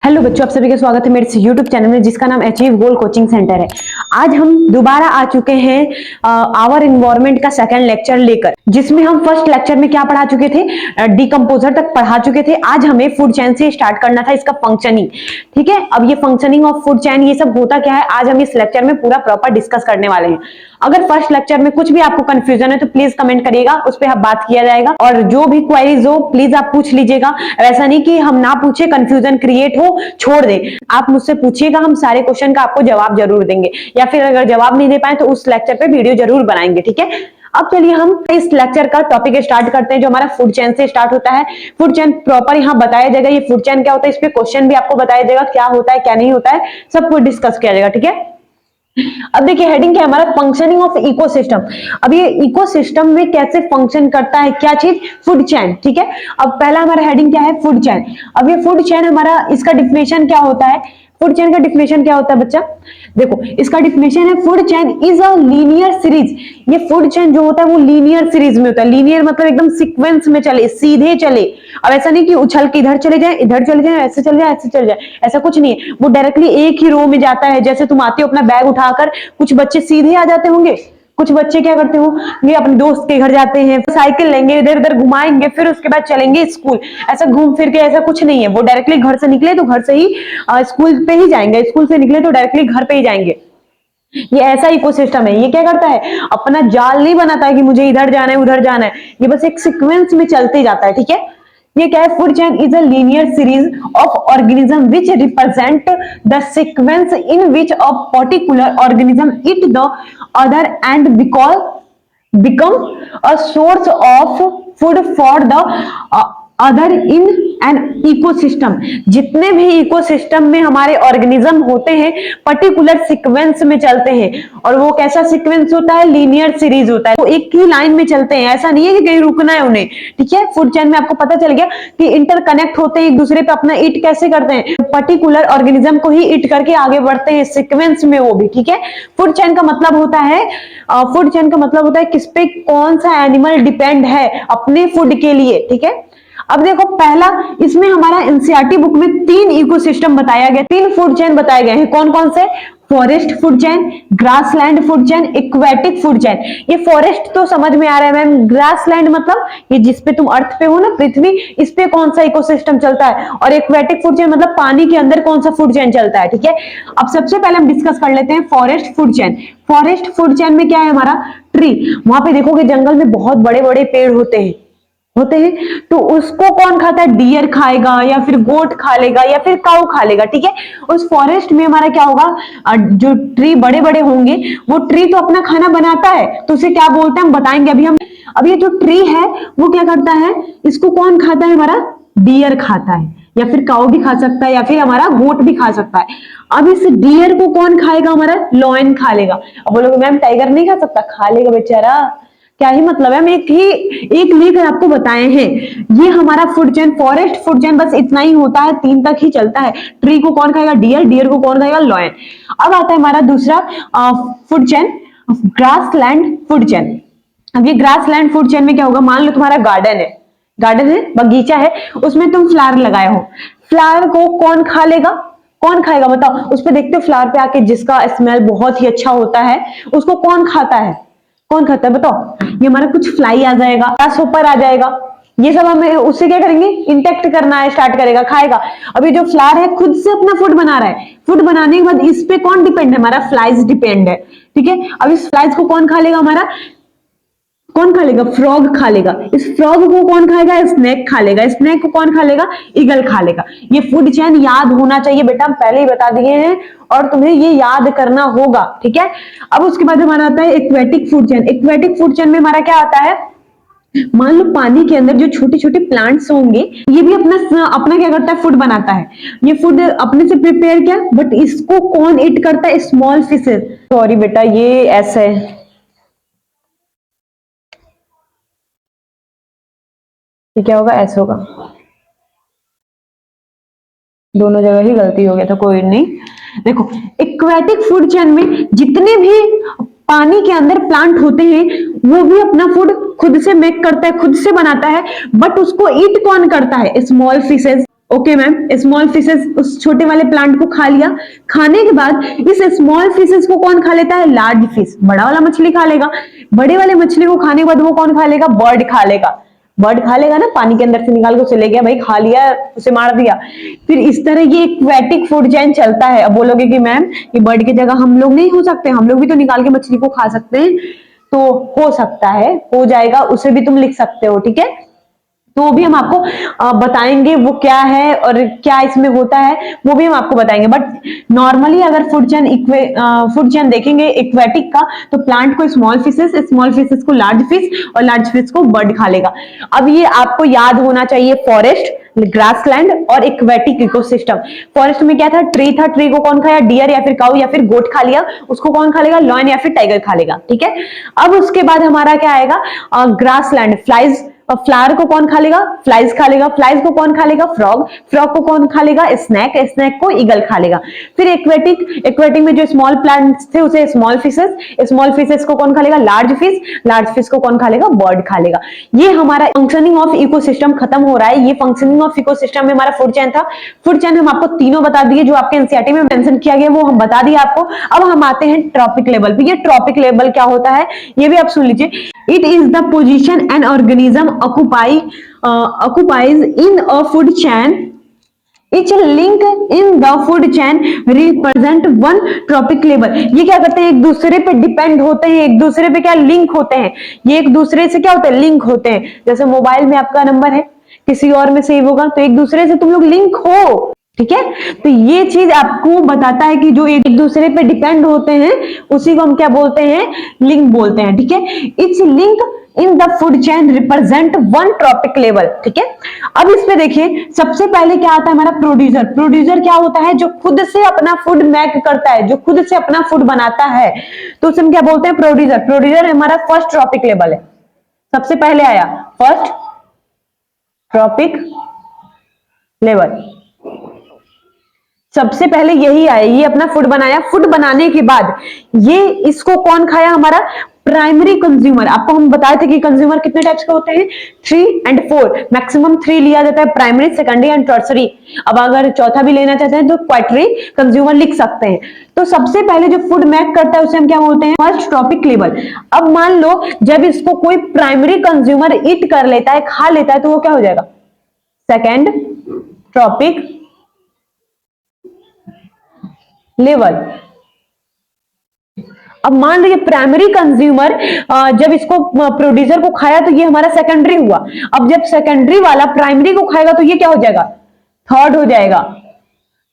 Hello बच्चों, आप सभी का स्वागत है मेरे इस यूट्यूब चैनल में जिसका नाम अचीव गोल कोचिंग सेंटर है। आज हम दोबारा आ चुके हैं आवर इन्वायरमेंट का सेकंड लेक्चर लेकर, जिसमें हम फर्स्ट लेक्चर में क्या पढ़ा चुके थे, डिकम्पोजर तक पढ़ा चुके थे। आज हमें फूड चेन से स्टार्ट करना था, इसका फंक्शनिंग। ठीक है, अब ये फंक्शनिंग ऑफ फूड चेन ये सब होता क्या है, आज हम इस लेक्चर में पूरा प्रॉपर डिस्कस करने वाले हैं। अगर फर्स्ट लेक्चर में कुछ भी आपको कंफ्यूजन है तो प्लीज कमेंट करिएगा, उस पर बात किया जाएगा। और जो भी क्वेरीज हो प्लीज आप पूछ लीजिएगा। ऐसा नहीं कि हम ना पूछे, कंफ्यूजन क्रिएट हो, छोड़ दे। आप मुझसे पूछिएगा, हम सारे क्वेश्चन का आपको जवाब जरूर देंगे, या फिर अगर जवाब नहीं दे पाए तो उस लेक्चर पे वीडियो जरूर बनाएंगे। ठीक है, अब चलिए हम इस लेक्चर का टॉपिक स्टार्ट करते हैं, जो हमारा फूड चेन से स्टार्ट होता है। फूड चेन प्रॉपर यहाँ बताया जाएगा, ये फूड चेन क्या होता है, इस पे क्वेश्चन भी आपको बताया जाएगा, क्या होता है क्या नहीं होता है, सब कुछ डिस्कस किया जाएगा। ठीक है, अब देखिए हेडिंग क्या है हमारा, फंक्शनिंग ऑफ इकोसिस्टम। अब ये इकोसिस्टम में कैसे फंक्शन करता है, क्या चीज, फूड चेन। ठीक है, अब पहला हमारा हेडिंग क्या है, फूड चेन। अब ये फूड चेन हमारा, इसका डिफिनेशन क्या होता है, फूड चेन का डिफिनेशन क्या होता है बच्चा, देखो इसका डिफिनेशन है, food chain is a linear series. ये फूड चेन जो होता है वो लीनियर सीरीज में होता है। लीनियर मतलब एकदम सीक्वेंस में चले, सीधे चले। अब ऐसा नहीं कि उछल के इधर चले जाए, इधर चले जाए, ऐसे चले जाए, ऐसे चले जाए, ऐसा कुछ नहीं है। वो डायरेक्टली एक ही रो में जाता है। जैसे तुम आते हो अपना बैग उठाकर, कुछ बच्चे सीधे आ जाते होंगे, कुछ बच्चे क्या करते हो, ये अपने दोस्त के घर जाते हैं, साइकिल लेंगे, इधर उधर घुमाएंगे, फिर उसके बाद चलेंगे स्कूल। ऐसा घूम फिर के ऐसा कुछ नहीं है। वो डायरेक्टली घर से निकले तो घर से ही स्कूल पे ही जाएंगे, स्कूल से निकले तो डायरेक्टली घर पे ही जाएंगे। ये ऐसा इकोसिस्टम है। ये क्या करता है, अपना जाल नहीं बनाता है कि मुझे इधर जाना है उधर जाना है, ये बस एक सीक्वेंस में चलते जाता है। ठीक है, ये क्या है, food chain is a linear series of organism which represent the sequence in which a particular organism it the other and become a source of food for the other in an ecosystem. जितने भी ecosystem में हमारे organism होते हैं particular sequence में चलते हैं। और वो कैसा सीक्वेंस होता है, लीनियर सीरीज होता है। वो एक ही लाइन में चलते हैं, ऐसा नहीं है कि कहीं रुकना है उन्हें। ठीक है, फूड चेन में आपको पता चल गया कि इंटरकनेक्ट होते हैं एक दूसरे पे, अपना ईट कैसे करते हैं, पर्टिकुलर ऑर्गेनिज्म को ही ईट करके आगे बढ़ते हैं सीक्वेंस में, वो भी। ठीक है, फूड चेन का मतलब होता है, फूड चेन का मतलब होता है किस पे कौन सा एनिमल डिपेंड है अपने फूड के लिए। ठीक है, अब देखो पहला, इसमें हमारा एनसीईआरटी बुक में 3 इकोसिस्टम बताया गया, 3 फूड चेन बताए गए हैं। कौन कौन से, forest food chain, grassland food chain, aquatic food chain. ये फॉरेस्ट तो समझ में आ रहा है मैम, ग्रासलैंड मतलब ये जिसपे तुम अर्थ पे हो ना, पृथ्वी, इस पे कौन सा इकोसिस्टम चलता है। और एक्वेटिक फूड चेन मतलब पानी के अंदर कौन सा फूड चेन चलता है। ठीक है, अब सबसे पहले हम डिस्कस कर लेते हैं forest food chain. Forest food chain में क्या है हमारा, ट्री। वहां पे देखोगे जंगल में बहुत बड़े बड़े पेड़ होते हैं, तो उसको कौन खाता है, डियर खाएगा, या फिर गोट खा लेगा, या फिर काऊ खा लेगा। ठीक है, उस फॉरेस्ट में हमारा क्या होगा, जो ट्री बड़े बड़े होंगे, वो ट्री तो अपना खाना बनाता है, तो उसे क्या बोलते हैं हम बताएंगे अभी। हम अब ये जो ट्री है वो क्या करता है, इसको कौन खाता है, हमारा डियर खाता है, या फिर काऊ भी खा सकता है, या फिर हमारा गोट भी खा सकता है। अब इस डियर को कौन खाएगा, हमारा लॉयन खा लेगा। अब बोलोगे मैम टाइगर नहीं खा सकता, खा लेगा बेचारा, क्या ही मतलब है, हम एक लेकर आपको बताए हैं। ये हमारा food chain, forest food chain बस इतना ही होता है, 3 तक ही चलता है। ट्री को कौन खाएगा, डियर, डियर को कौन खाएगा, लॉयन। अब आता है हमारा दूसरा food chain, grassland food chain. अब ये ग्रासलैंड फूड चेन में क्या होगा, मान लो तुम्हारा गार्डन है, बगीचा है, उसमें तुम फ्लावर लगाए हो, फ्लावर को कौन खा लेगा, कौन खाएगा बताओ। उस पर देखते हो फ्लावर पे आके जिसका स्मेल बहुत ही अच्छा होता है, उसको कौन खाता है, कौन खाता है बताओ। ये हमारा कुछ फ्लाई आ जाएगा, ग्रासहोपर आ जाएगा, ये सब हमें उससे क्या करेंगे, इंटेक्ट करना है, स्टार्ट करेगा, खाएगा। अभी जो फ्लावर है खुद से अपना फूड बना रहा है, फूड बनाने के बाद इस पे कौन डिपेंड है, हमारा फ्लाइज डिपेंड है। ठीक है, अब इस फ्लाइज को कौन खा लेगा, हमारा कौन खा लेगा, फ्रॉग खा लेगा। इस फ्रॉग को कौन खाएगा, स्नेक खा लेगा। स्नेक को कौन खा लेगा, ईगल खा लेगा। ये फूड चेन याद होना चाहिए बेटा, हम पहले ही बता दिए हैं और तुम्हें ये याद करना होगा। ठीक है, अब उसके बाद हमारा आता है aquatic food chain. Aquatic food chain में हमारा क्या आता है, मान लो पानी के अंदर जो छोटे छोटे प्लांट्स होंगे, ये भी अपना अपना क्या करता है, फूड बनाता है। ये फूड अपने से प्रिपेयर किया, बट इसको कौन ईट करता है, स्मॉल फिशेस। सॉरी बेटा, ये ऐसा है, ये क्या होगा, ऐसा होगा, दोनों जगह ही गलती हो गया था, कोई नहीं। देखो एक्वेटिक फूड चेन में जितने भी पानी के अंदर प्लांट होते हैं वो भी अपना फूड खुद से मेक करता है, खुद से बनाता है, बट उसको ईट कौन करता है, small fishes. Okay ma'am, small fishes उस छोटे वाले प्लांट को खा लिया। खाने के बाद इस स्मॉल फिशेस को कौन खा लेता है? लार्ज फिश, बड़ा वाला मछली खा लेगा। बड़े वाले मछली को खाने के बाद वो कौन खा लेगा? बर्ड खा लेगा। बर्ड खा लेगा ना, पानी के अंदर से निकाल के उसे ले गया, भाई खा लिया, उसे मार दिया। फिर इस तरह ये एक्वेटिक फूड चेन चलता है। अब बोलोगे कि मैम ये बर्ड की जगह हम लोग नहीं हो सकते, हम लोग भी तो निकाल के मछली को खा सकते हैं। तो हो सकता है, हो जाएगा, उसे भी तुम लिख सकते हो, ठीक है। तो वो भी हम आपको बताएंगे वो क्या है और क्या इसमें होता है, वो भी हम आपको बताएंगे। बट नॉर्मली अगर फूड चेन देखेंगे एक्वेटिक का, तो प्लांट को स्मॉल फिशेस को लार्ज फिश और लार्ज फिश को बर्ड खा लेगा। अब ये आपको याद होना चाहिए, फॉरेस्ट, ग्रासलैंड और एक्वेटिक इकोसिस्टम। फॉरेस्ट में क्या था? ट्री था, ट्री को कौन खाया? डियर या फिर काऊ या फिर गोट खा लिया, उसको कौन खा लेगा? लॉयन या फिर टाइगर खा लेगा, ठीक है। अब उसके बाद हमारा क्या आएगा? ग्रासलैंड, फ्लाइज, फ्लावर को कौन खा लेगा? फ्लाइज खा लेगा। फ्लाइज को कौन खा लेगा? फ्रॉग। फ्रॉग को कौन खा लेगा? स्नैक। स्नैक को ईगल खा लेगा। फिर एक्वेटिक में जो स्मॉल प्लांट्स थे उसे स्मॉल फिशेस को कौन खा लेगा? लार्ज फिश को कौन खा लेगा? बर्ड खा लेगा। ये हमारा फंक्शनिंग ऑफ इकोसिस्टम खत्म हो रहा है। ये फंक्शनिंग ऑफ इकोसिस्टम में हमारा फूड चेन था। फूड चेन हम आपको तीनों बता दिए जो आपके एनसीईआरटी में मेंशन किया गया, वो हम बता दिए आपको। अब हम आते हैं ट्रॉपिक लेवल पे। ये ट्रॉपिक लेवल क्या होता है ये भी आप सुन लीजिए। It is the position an organism occupies in a food chain. Each link in the food chain represent one trophic level. ये क्या करते हैं? एक दूसरे पे डिपेंड होते हैं, एक दूसरे पे क्या लिंक होते हैं, ये एक दूसरे से क्या होते हैं? लिंक होते हैं। जैसे मोबाइल में आपका नंबर है, किसी और में सेव होगा, तो एक दूसरे से तुम लोग लिंक हो, ठीक है। तो ये चीज आपको बताता है कि जो एक दूसरे पे डिपेंड होते हैं उसी को हम क्या बोलते हैं? लिंक बोलते हैं, ठीक है। Etch link in the food chain represent one trophic level, ठीक है। अब इस पे देखिए, सबसे पहले क्या आता है हमारा? प्रोड्यूसर। प्रोड्यूसर क्या होता है? जो खुद से अपना फूड मेक करता है, जो खुद से अपना फूड बनाता है, तो उसे हम क्या बोलते हैं? प्रोड्यूसर। प्रोड्यूसर हमारा फर्स्ट ट्रॉपिक लेवल है, सबसे पहले आया फर्स्ट ट्रॉपिक लेवल, सबसे पहले यही आया, ये अपना फूड बनाया। फूड बनाने के बाद ये इसको कौन खाया? हमारा प्राइमरी कंज्यूमर। आपको हम बताए थे कि कंज्यूमर कितने टाइप्स के होते हैं? 3 और 4, मैक्सिमम 3 लिया जाता है, प्राइमरी, सेकेंडरी एंड टर्सरी। अब अगर चौथा भी लेना चाहते हैं तो क्वाटरी कंज्यूमर लिख सकते हैं। तो सबसे पहले जो फूड मेक करता है उसे हम क्या बोलते हैं? First trophic level. अब मान लो जब इसको कोई प्राइमरी कंज्यूमर ईट कर लेता है, खा लेता है, तो वो क्या हो जाएगा? Second trophic level. अब मान लीजिए प्राइमरी कंज्यूमर जब इसको प्रोड्यूसर को खाया तो ये हमारा सेकेंडरी हुआ। अब जब सेकेंडरी वाला प्राइमरी को खाएगा तो ये क्या हो जाएगा? थर्ड हो जाएगा,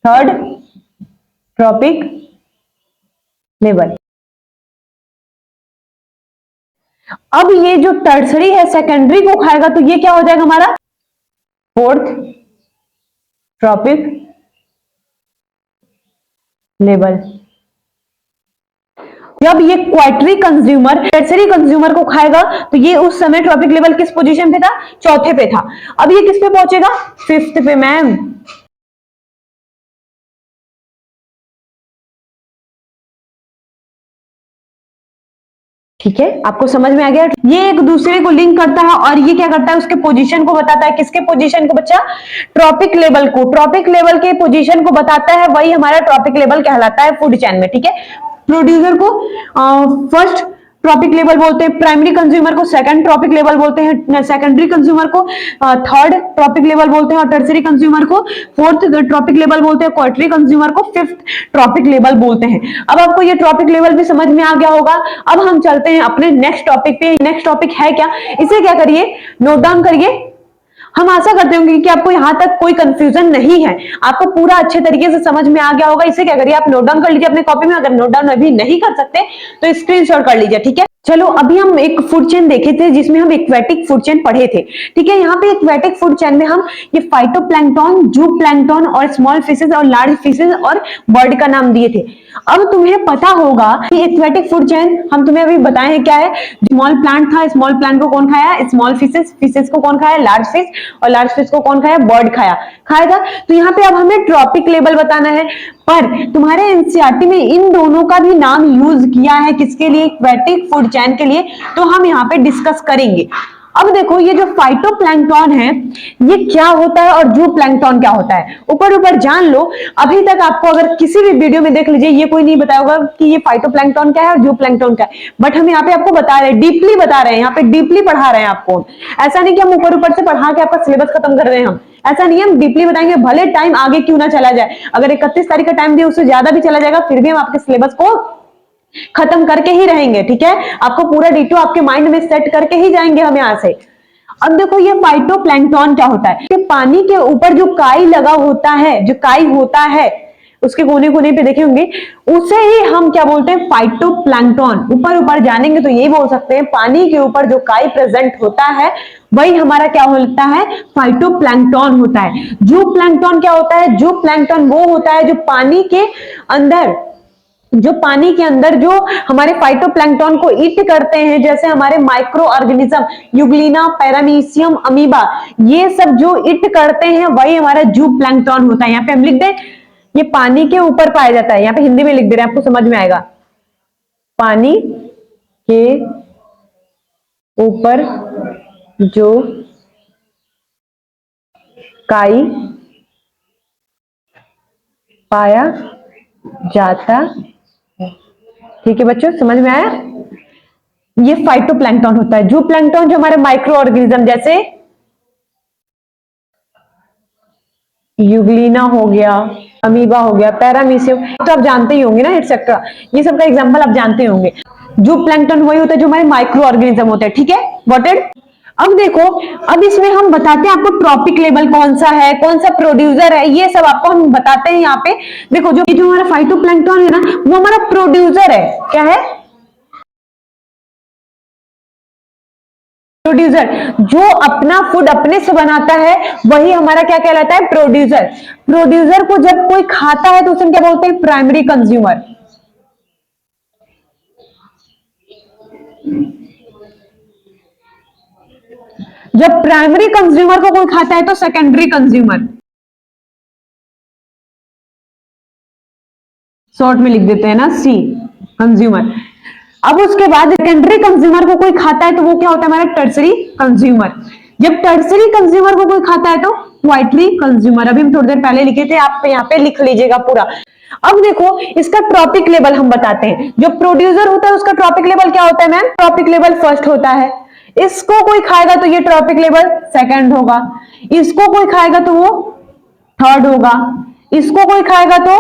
थर्ड ट्रॉपिक लेवल। अब ये जो टर्सरी है सेकेंडरी को खाएगा तो ये क्या हो जाएगा हमारा? Fourth trophic level. जब ये क्वाटरी कंज्यूमर टर्सरी कंज्यूमर को खाएगा तो ये उस समय ट्रॉपिक लेवल किस पोजीशन पे था? चौथे पे था। अब ये किस पे पहुंचेगा? फिफ्थ पे मैम। ठीक है, आपको समझ में आ गया? ये एक दूसरे को लिंक करता है और ये क्या करता है? उसके पोजीशन को बताता है। किसके पोजीशन को बच्चा? ट्रॉपिक लेवल को। ट्रॉपिक लेवल के पोजीशन को बताता है, वही हमारा ट्रॉपिक लेवल कहलाता है फूड चेन में, ठीक है। प्रोड्यूसर को फर्स्ट ट्रॉपिक लेवल बोलते हैं, प्राइमरी कंज्यूमर को सेकंड ट्रॉपिक लेवल बोलते हैं, सेकेंडरी कंज्यूमर को थर्ड ट्रॉपिक लेवल बोलते हैं और टर्सरी कंज्यूमर को फोर्थ ट्रॉपिक लेवल बोलते हैं, क्वार्टरी कंज्यूमर को फिफ्थ ट्रॉपिक लेवल बोलते हैं। अब आपको ये ट्रॉपिक लेवल भी समझ में आ गया होगा। अब हम चलते हैं अपने नेक्स्ट टॉपिक पे। नेक्स्ट टॉपिक है क्या? इसे क्या करिए? नोट डाउन करिए। हम आशा करते होंगे कि आपको यहां तक कोई कंफ्यूजन नहीं है, आपको पूरा अच्छे तरीके से समझ में आ गया होगा। इसे क्या करिए? आप नोट डाउन कर लीजिए अपने कॉपी में। अगर नोट डाउन अभी नहीं कर सकते तो स्क्रीनशॉट कर लीजिए, ठीक है। चलो, अभी हम एक फूड चेन देखे थे जिसमें हम एक्वेटिक फूड चेन पढ़े थे, ठीक है। यहाँ पे एक्वेटिक फूड चेन में हम ये फाइटोप्लैंक्टन, जूप्लैंक्टन और स्मॉल फिशेस और लार्ज फिशेस और बर्ड का नाम दिए थे। अब तुम्हें पता होगा कि एक्वेटिक फूड चेन हम तुम्हें अभी बताए हैं क्या है। स्मॉल प्लांट था, स्मॉल प्लांट को कौन खाया? Small fishes. फिशेस को कौन खाया? Large fish. और लार्ज फिश को कौन खाया? बर्ड खाया था। तो यहाँ पे अब हमें ट्रॉपिक लेवल बताना है, पर तुम्हारे एनसीईआरटी में इन दोनों का भी नाम यूज किया है। किसके लिए? एक्वेटिक फूड चेन के लिए। तो हम यहाँ पे डिस्कस करेंगे। अब देखो ये जो फाइटोप्लैंक्टन है ये क्या होता है और जूप्लैंक्टन क्या होता है, ऊपर ऊपर जान लो। अभी तक आपको अगर किसी भी वीडियो में देख लीजिए, ये कोई नहीं बताया होगा कि ये फाइटोप्लैंक्टन क्या है और जूप्लैंक्टन क्या है, बट हम यहाँ पे आपको बता रहे हैं, डीपली बता रहे हैं, यहाँ पे डीपली पढ़ा रहे हैं आपको। ऐसा नहीं कि हम ऊपर ऊपर से पढ़ा के आपका सिलेबस खत्म कर रहे हैं, हम ऐसा नहीं है, हम डीपली बताएंगे, भले टाइम आगे क्यों ना चला जाए, अगर 31 तारीख का टाइम दिया उससे ज्यादा भी चला जाएगा, फिर भी हम आपके सिलेबस को खत्म करके ही रहेंगे, ठीक है। आपको पूरा डिटो आपके माइंड में सेट करके ही जाएंगे हम यहां से। अब देखो ये फाइटोप्लैंक्टन क्या होता है, कि पानी के ऊपर जो काई लगा होता है, जो काई होता है उसके कोने कोने पे देखे होंगे, उसे ही हम क्या बोलते हैं, फाइटोप्लैंक्टन। ऊपर ऊपर जानेंगे तो यही बोल सकते हैं, पानी के ऊपर जो काई प्रेजेंट होता है वही हमारा क्या होता है, फाइटोप्लैंक्टन होता है। जूप्लैंक्टन क्या होता है, जूप्लैंक्टन वो होता है जो पानी के अंदर, जो पानी के अंदर जो हमारे फाइटोप्लैंक्टन को ईट करते हैं, जैसे हमारे micro organism, Euglena, paramecium, amoeba, ये सब जो ईट करते हैं वही हमारा जूप्लैंक्टन होता है। यहाँ पे हम लिख दें, ये पानी के ऊपर पाया जाता है, यहाँ पे हिंदी में लिख दे रहे हैं, आपको समझ में आएगा। पानी के ऊपर जो काई पाया जाता, ठीक है बच्चों, समझ में आया। ये फाइटोप्लैंक्टन होता है। जूप्लैंक्टन जो हमारे माइक्रो ऑर्गेनिज्म, जैसे यूग्लिना हो गया, अमीबा हो गया, पैरामीशियम, तो आप जानते ही होंगे ना, एटसेट्रा, ये सब का एग्जांपल आप जानते होंगे। जूप्लैंक्टन वही होता है जो हमारे माइक्रो ऑर्गेनिज्म होते हैं, ठीक है, गॉट इट। अब देखो, अब इसमें हम बताते हैं आपको ट्रॉपिक लेवल कौन सा है, कौन सा प्रोड्यूसर है, ये सब आपको हम बताते हैं यहाँ पे। देखो जो हमारा फाइटोप्लैंक्टन है ना, वो हमारा प्रोड्यूसर है। क्या है, प्रोड्यूसर। जो अपना फूड अपने से बनाता है वही हमारा क्या कहलाता है, प्रोड्यूसर। प्रोड्यूसर को जब कोई खाता है तो उसे क्या बोलते हैं, प्राइमरी कंज्यूमर। जब प्राइमरी कंज्यूमर को कोई खाता है तो सेकेंडरी कंज्यूमर, शॉर्ट में लिख देते हैं ना, सी, कंज्यूमर। अब उसके बाद सेकेंडरी कंज्यूमर को कोई खाता है तो वो क्या होता है, हमारा टर्सरी कंज्यूमर। जब टर्सरी कंज्यूमर को कोई खाता है तो क्वाइटरी कंज्यूमर। अभी हम थोड़ी देर पहले लिखे थे, आप यहाँ पे लिख लीजिएगा पूरा। अब देखो इसका ट्रॉपिक लेवल हम बताते हैं। जो प्रोड्यूसर होता है उसका ट्रॉपिक लेवल क्या होता है मैम, ट्रॉपिक लेवल फर्स्ट होता है। इसको कोई खाएगा तो ये ट्रॉपिक लेवल सेकंड होगा, इसको कोई खाएगा तो वो थर्ड होगा, इसको कोई खाएगा तो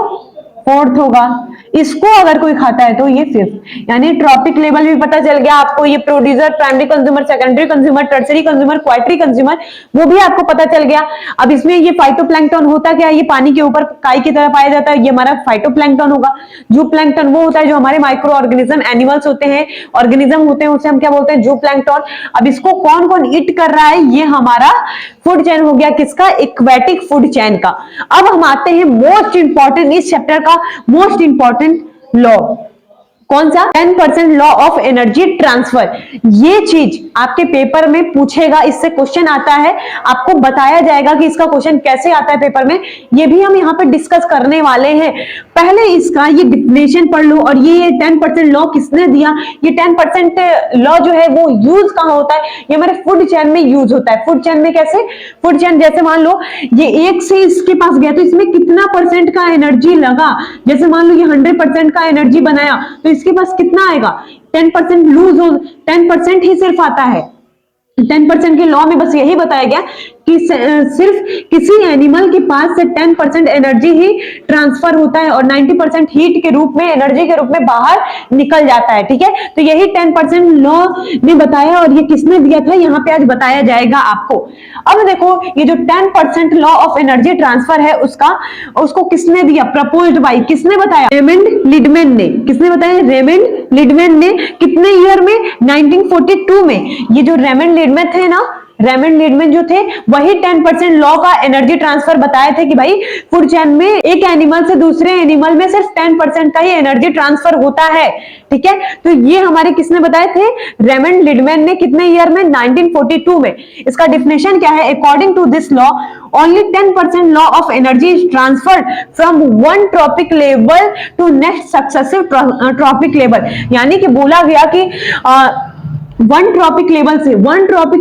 फोर्थ होगा, इसको अगर कोई खाता है तो ये फिफ्थ। यानी ट्रॉपिक लेवल भी पता चल गया आपको, ये producer, primary consumer, secondary consumer, tertiary consumer, quaternary consumer, वो भी आपको पता चल गया। अब इसमें ये फाइटोप्लैंक्टन होता क्या है, ये पानी के ऊपर काई की तरह पाया जाता है, ये हमारा फाइटोप्लैंक्टन होगा। जूप्लैंक्टन वो होता है जो हमारे माइक्रो ऑर्गेनिज्म, एनिमल्स होते हैं, ऑर्गेनिज्म होते हैं, उसे हम क्या बोलते हैं, जूप्लैंक्टन। अब इसको कौन कौन ईट कर रहा है, ये हमारा फूड चेन हो गया, किसका, एक्वेटिक फूड चेन का। अब हम आते हैं मोस्ट इंपॉर्टेंट, इस चैप्टर का मोस्ट इंपॉर्टेंट लॉ, कौन सा, 10% लॉ ऑफ एनर्जी ट्रांसफर। ये चीज आपके पेपर में पूछेगा, इससे क्वेश्चन आता है, आपको बताया जाएगा कि इसका क्वेश्चन कैसे आता है पेपर में, ये भी हम यहाँ पे डिस्कस करने वाले हैं। पहले इसका ये डिफिनेशन पढ़ लो, और ये 10% लॉ किसने दिया। ये 10% लॉ जो है वो यूज कहाँ होता है, ये हमारे फूड चेन में यूज होता है। फूड चेन में कैसे, फूड चेन जैसे मान लो ये एक से इसके पास गया तो इसमें कितना परसेंट का एनर्जी लगा, जैसे मान लो ये 100% का एनर्जी बनाया तो इसके पास कितना आएगा, 10% लूज हो, 10% ही सिर्फ आता है। 10% के लॉ में बस यही बताया गया कि सिर्फ किसी एनिमल के पास से 10% एनर्जी ही ट्रांसफर होता है और 90% हीट के रूप में, एनर्जी के रूप में बाहर निकल जाता है, ठीक है। तो यही 10% लॉ ने बताया, और ये किसने दिया था, यहाँ पे आज बताया जाएगा आपको। अब देखो ये जो 10% लॉ ऑफ एनर्जी ट्रांसफर है उसको किसने दिया, प्रपोज्ड बाय, किसने बताया, रेमंड लिडमैन ने। किसने बताया, रेमंड लिडमैन ने। कितने ईयर में, 1942 में। ये जो रेमंड लिडमैन थे ना, रेमंड लिडमैन जो थे वही 10% लॉ का एनर्जी ट्रांसफर बताए थे कि भाई फूड चेन में एक एनिमल से दूसरे एनिमल में सिर्फ 10% का ही एनर्जी ट्रांसफर होता है, ठीक है। तो ये हमारे किसने बताए थे, रेमंड लिडमैन ने। कितने ईयर में, 1942 में। इसका डिफिनेशन क्या है, according to this law only 10% law of energy is transferred from one tropic level to next successive tropic level। यानी कि बोला गया कि वन ट्रॉपिक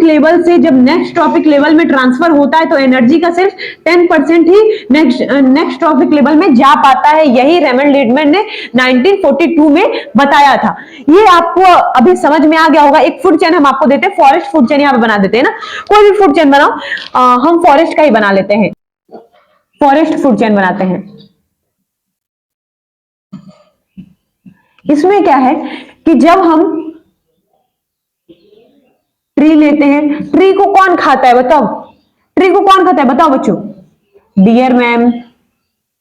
लेवल से जब नेक्स्ट ट्रॉपिक लेवल में ट्रांसफर होता है तो एनर्जी का सिर्फ 10% ही नेक्स्ट ट्रॉपिक लेवल में जा पाता है। यही रेमंड लीडमैन ने 1942 में बताया था। ये आपको अभी समझ में आ गया होगा। एक फूड चेन हम आपको देते हैं, फॉरेस्ट फूड चेन यहाँ पे बना देते हैं ना, कोई भी फूड चेन बनाओ, हम फॉरेस्ट का ही बना लेते हैं, फॉरेस्ट फूड चेन बनाते हैं। इसमें क्या है कि जब हम ट्री लेते हैं, ट्री को कौन खाता है बताओ, ट्री को कौन खाता है बताओ बच्चों? डियर मैम,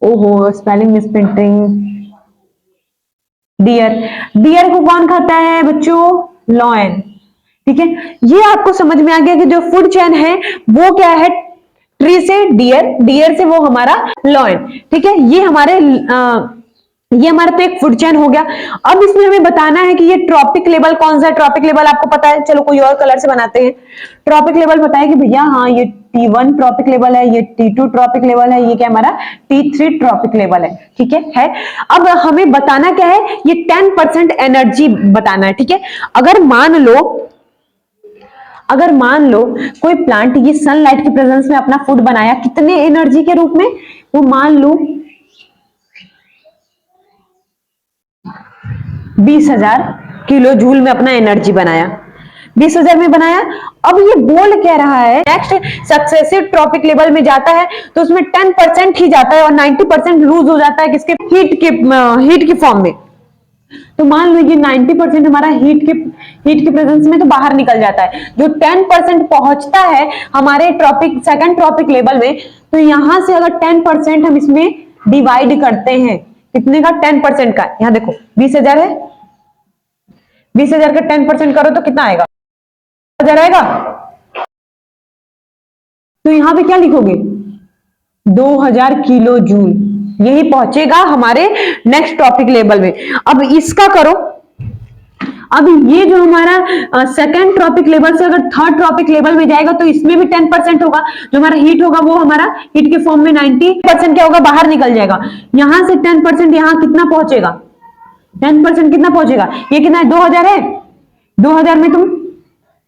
ओहो स्पेलिंग मिसप्रिंटिंग, डियर, डियर को कौन खाता है बच्चों? लॉयन। ठीक है, ये आपको समझ में आ गया कि जो फूड चेन है वो क्या है, ट्री से डियर, डियर से वो हमारा लॉयन। ठीक है, ये हमारा तो एक फूड चेन हो गया। अब इसमें हमें बताना है कि ये ट्रॉपिक लेवल कौन सा है। ट्रॉपिक लेवल आपको पता है, चलो कोई और कलर से बनाते हैं। ट्रॉपिक लेवल बताए कि भैया हाँ ये T1 ट्रॉपिक लेवल है, ये T2 ट्रॉपिक लेवल है, ये क्या हमारा T3 ट्रॉपिक लेवल है। ठीक है। अब हमें बताना क्या है, ये 10% एनर्जी बताना है। ठीक है, अगर मान लो कोई प्लांट ये सनलाइट की प्रेजेंस में अपना फूड बनाया, कितने एनर्जी के रूप में, वो मान लो 20,000 किलो जूल में अपना एनर्जी बनाया, 20,000 में बनाया। अब ये बोल कह रहा है नेक्स्ट सक्सेसिव ट्रॉपिक लेवल में जाता है तो उसमें 10% ही जाता है और 90% लूज हो जाता है किसके, हीट के फॉर्म में। तो मान लो ये 90% हमारा हीट के प्रेजेंस में तो बाहर निकल जाता है। जो 10% पहुंचता है हमारे सेकंड ट्रॉपिक लेवल में, तो यहां से अगर 10% हम इसमें डिवाइड करते हैं, कितने का, 10% का, यहां देखो 20,000 है, 20,000 का 10% करो तो कितना आएगा, 1,000 आएगा। तो यहां पे क्या लिखोगे, 2,000 किलो जूल, यही पहुंचेगा हमारे नेक्स्ट टॉपिक लेवल में। अब इसका करो, अब ये जो हमारा सेकंड ट्रॉपिक लेवल से अगर थर्ड ट्रॉपिक लेवल में जाएगा तो इसमें भी 10% होगा। जो हमारा हीट होगा वो हमारा हीट के फॉर्म में 90% क्या होगा, बाहर निकल जाएगा। यहां से 10% यहां कितना पहुंचेगा, 10% कितना पहुंचेगा, ये कितना है, 2,000 है, 2,000 में तुम